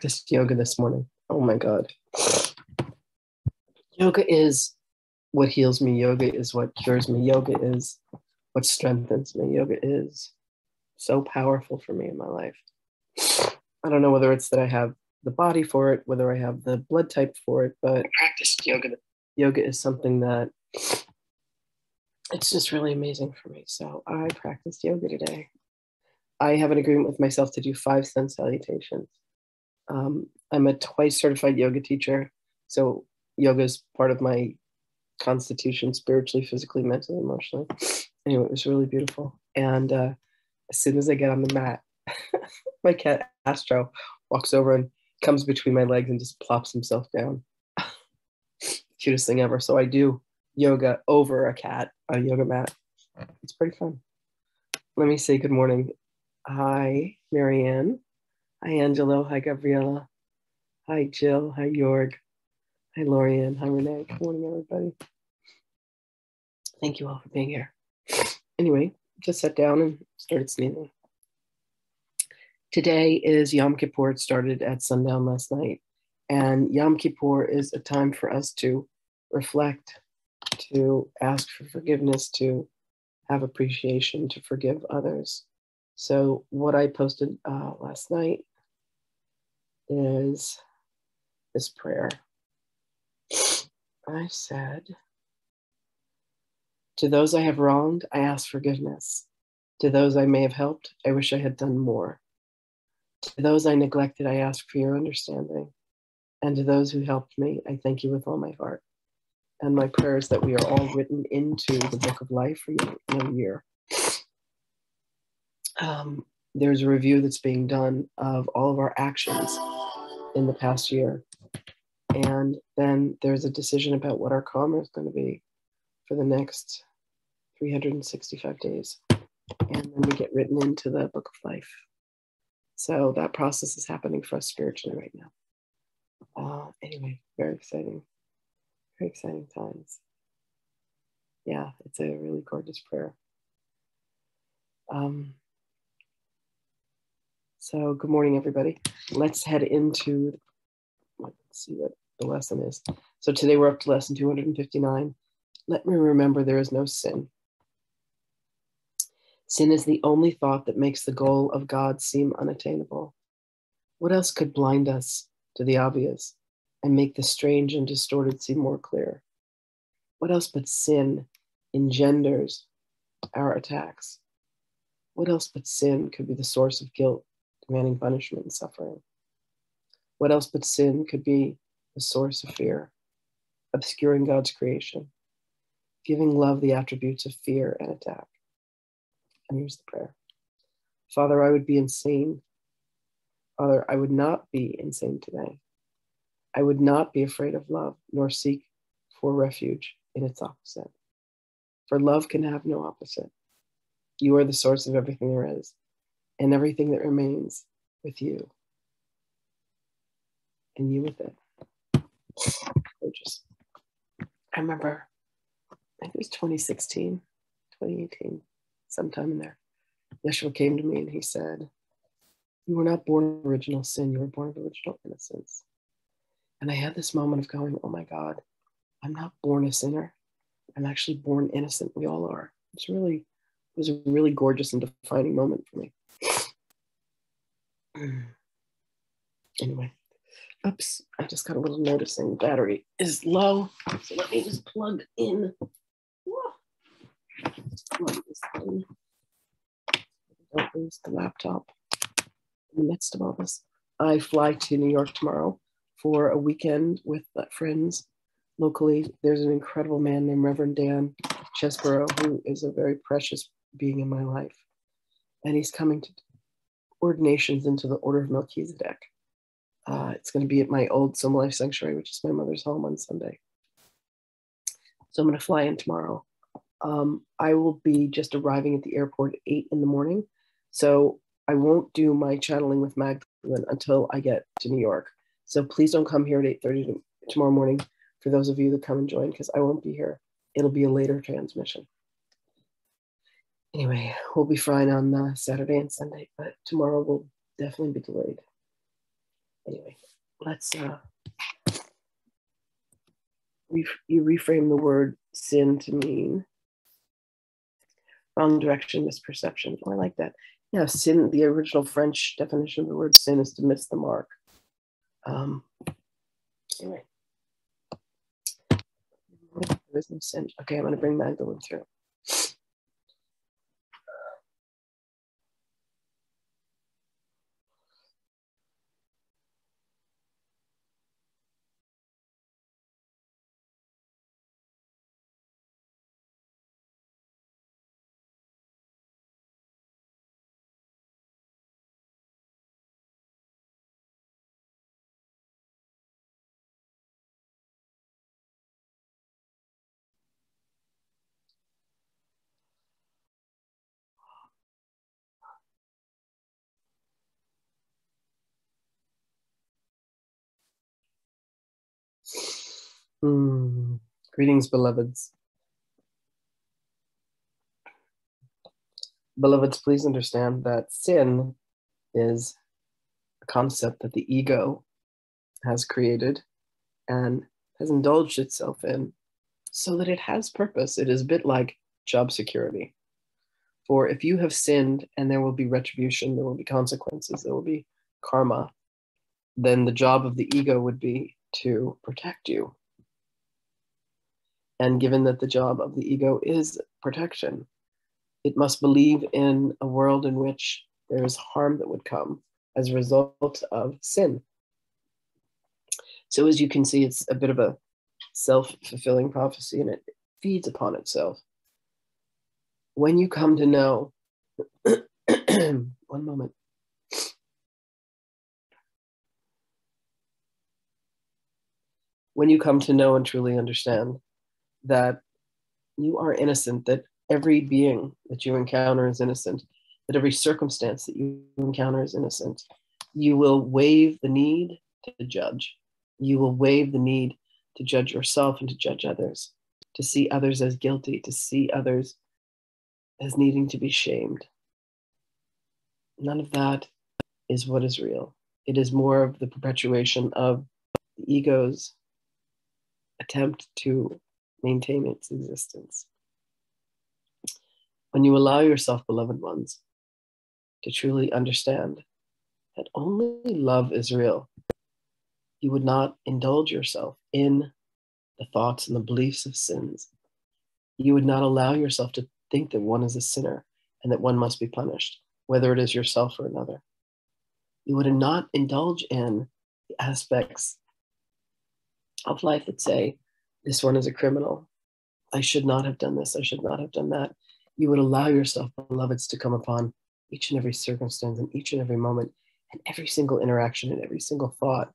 practiced yoga this morning. Oh my God. Yoga is what heals me. Yoga is what cures me. Yoga is what strengthens me. Yoga is so powerful for me in my life. I don't know whether it's that I have the body for it, whether I have the blood type for it, but I practiced yoga. Yoga is something that it's just really amazing for me. So I practiced yoga today. I have an agreement with myself to do 5 sun salutations. I'm a twice certified yoga teacher. So yoga is part of my constitution, spiritually, physically, mentally, emotionally. Anyway, it was really beautiful. And as soon as I get on the mat, my cat Astro walks over and comes between my legs and just plops himself down. Cutest thing ever. So I do yoga over a yoga mat. It's pretty fun. Let me say good morning. Hi, Marianne. Hi, Angelo. Hi, Gabriella. Hi, Jill. Hi, Jorg. Hi, Lorianne. Hi, Renee. Good morning, everybody. Thank you all for being here. Anyway, just sat down and started sneezing. Today is Yom Kippur. It started at sundown last night. And Yom Kippur is a time for us to reflect, to ask for forgiveness, to have appreciation, to forgive others. So what I posted last night is this prayer. I said, to those I have wronged, I ask forgiveness. To those I may have helped, I wish I had done more. To those I neglected, I ask for your understanding. And to those who helped me, I thank you with all my heart. And my prayer is that we are all written into the book of life for a year. There's a review that's being done of all of our actions in the past year. And then there's a decision about what our karma is going to be for the next 365 days. And then we get written into the book of life. So that process is happening for us spiritually right now. Anyway, very exciting times. Yeah, it's a really gorgeous prayer. So good morning, everybody. Let's head into, let's see what the lesson is. So today we're up to lesson 259. Let me remember there is no sin. Sin is the only thought that makes the goal of God seem unattainable. What else could blind us to the obvious and make the strange and distorted seem more clear? What else but sin engenders our attacks? What else but sin could be the source of guilt, demanding punishment and suffering? What else but sin could be the source of fear, obscuring God's creation, giving love the attributes of fear and attack? And here's the prayer. Father, I would be insane. Father, I would not be insane today. I would not be afraid of love, nor seek for refuge in its opposite. For love can have no opposite. You are the source of everything there is, and everything that remains with you, and you with it. Gorgeous. I remember, I think it was 2016, 2018, sometime in there. Yeshua came to me and he said, you were not born of original sin, you were born of original innocence. And I had this moment of going, oh my God, I'm not born a sinner. I'm actually born innocent. We all are. It was a really gorgeous and defining moment for me. Anyway, oops, I just got a little notice saying battery is low. So let me just plug in. Plug this in. Don't lose the laptop in the midst of all this. I fly to New York tomorrow for a weekend with friends locally. There's an incredible man named Reverend Dan Chesborough, who is a very precious being in my life. And he's coming to ordinations into the Order of Melchizedek. It's going to be at my old Soma Life Sanctuary, which is my mother's home, on Sunday. So I'm going to fly in tomorrow. I will be just arriving at the airport at 8 in the morning. So I won't do my channeling with Magdalene until I get to New York. So please don't come here at 8:30 tomorrow morning for those of you that come and join, because I won't be here. It'll be a later transmission. Anyway, we'll be fine on Saturday and Sunday, but tomorrow will definitely be delayed. Anyway, let's you reframe the word sin to mean wrong direction, misperception. Oh, I like that. Yeah, sin, the original French definition of the word sin is to miss the mark. Anyway, there is no sin. Okay, I'm going to bring Magdalene through. Greetings, beloveds. Beloveds, please understand that sin is a concept that the ego has created and has indulged itself in so that it has purpose. It is a bit like job security. For if you have sinned and there will be retribution, there will be consequences, there will be karma, then the job of the ego would be to protect you. And given that the job of the ego is protection, it must believe in a world in which there is harm that would come as a result of sin. So as you can see, it's a bit of a self-fulfilling prophecy, and it feeds upon itself. When you come to know, one moment. When you come to know and truly understand that you are innocent, that every being that you encounter is innocent, that every circumstance that you encounter is innocent, you will waive the need to judge. You will waive the need to judge yourself and to judge others, to see others as guilty, to see others as needing to be shamed. None of that is what is real. It is more of the perpetuation of the ego's attempt to maintain its existence. When you allow yourself, beloved ones, to truly understand that only love is real, you would not indulge yourself in the thoughts and the beliefs of sins. You would not allow yourself to think that one is a sinner and that one must be punished, whether it is yourself or another. You would not indulge in the aspects of life that say, this one is a criminal. I should not have done this. I should not have done that. You would allow yourself, beloveds, to come upon each and every circumstance and each and every moment and every single interaction and every single thought.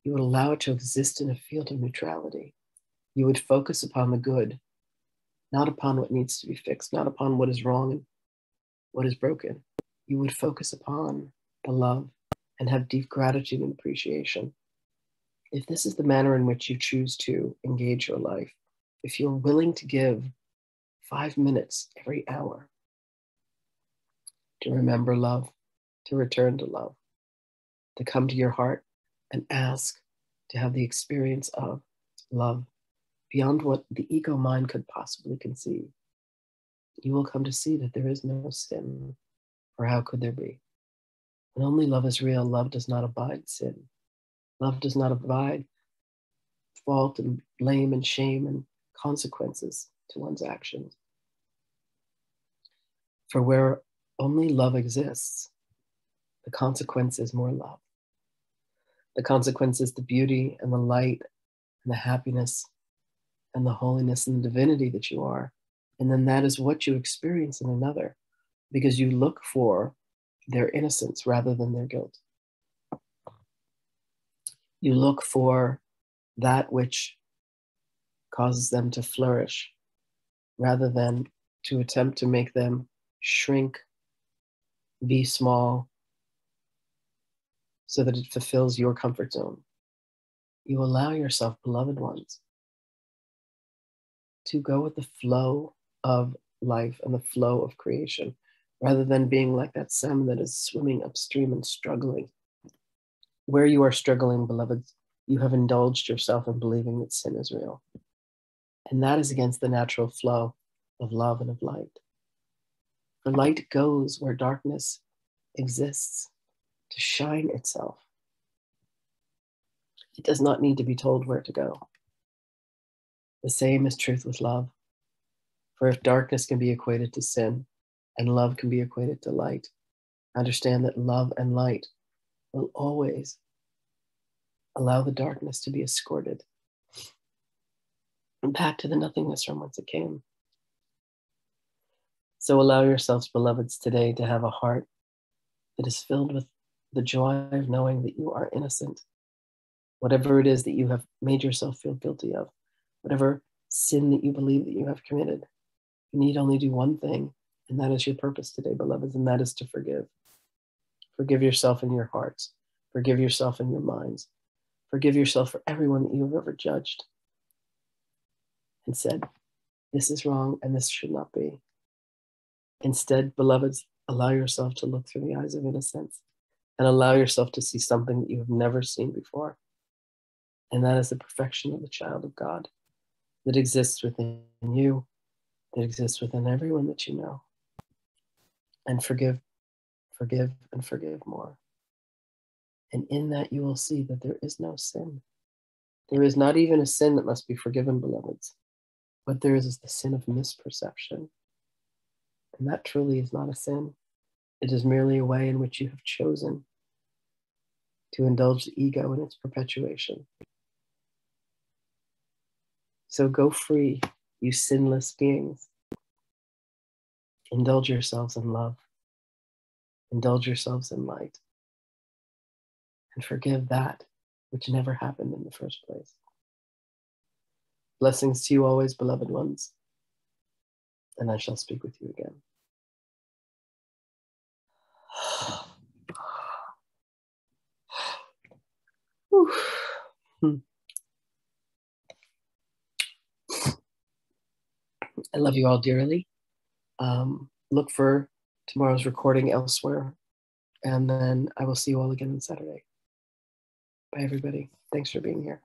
You would allow it to exist in a field of neutrality. You would focus upon the good, not upon what needs to be fixed, not upon what is wrong and what is broken. You would focus upon the love and have deep gratitude and appreciation. If this is the manner in which you choose to engage your life, if you're willing to give 5 minutes every hour to remember love, to return to love, to come to your heart and ask to have the experience of love beyond what the ego mind could possibly conceive, you will come to see that there is no sin, for how could there be? When only love is real, love does not abide sin. Love does not abide fault and blame and shame and consequences to one's actions. For where only love exists, the consequence is more love. The consequence is the beauty and the light and the happiness and the holiness and the divinity that you are. And then that is what you experience in another, because you look for their innocence rather than their guilt. You look for that which causes them to flourish rather than to attempt to make them shrink, be small, so that it fulfills your comfort zone. You allow yourself, beloved ones, to go with the flow of life and the flow of creation, rather than being like that salmon that is swimming upstream and struggling Where you are struggling, beloveds, you have indulged yourself in believing that sin is real. And that is against the natural flow of love and of light. For light goes where darkness exists to shine itself. It does not need to be told where to go. The same is truth with love. For if darkness can be equated to sin and love can be equated to light, understand that love and light will always allow the darkness to be escorted back to the nothingness from whence it came. So allow yourselves, beloveds, today to have a heart that is filled with the joy of knowing that you are innocent. Whatever it is that you have made yourself feel guilty of, whatever sin that you believe that you have committed, you need only do one thing, and that is your purpose today, beloveds, and that is to forgive. Forgive yourself in your hearts. Forgive yourself in your minds. Forgive yourself for everyone that you have ever judged and said, this is wrong and this should not be. Instead, beloveds, allow yourself to look through the eyes of innocence and allow yourself to see something that you have never seen before. And that is the perfection of the child of God that exists within you, that exists within everyone that you know. And forgive, forgive, and forgive more. And in that you will see that there is no sin. There is not even a sin that must be forgiven, beloveds. What there is the sin of misperception. And that truly is not a sin. It is merely a way in which you have chosen to indulge the ego in its perpetuation. So go free, you sinless beings. Indulge yourselves in love. Indulge yourselves in light. And forgive that which never happened in the first place. Blessings to you always, beloved ones. And I shall speak with you again. I love you all dearly. Look for tomorrow's recording elsewhere. And then I will see you all again on Saturday. Bye, everybody. Thanks for being here.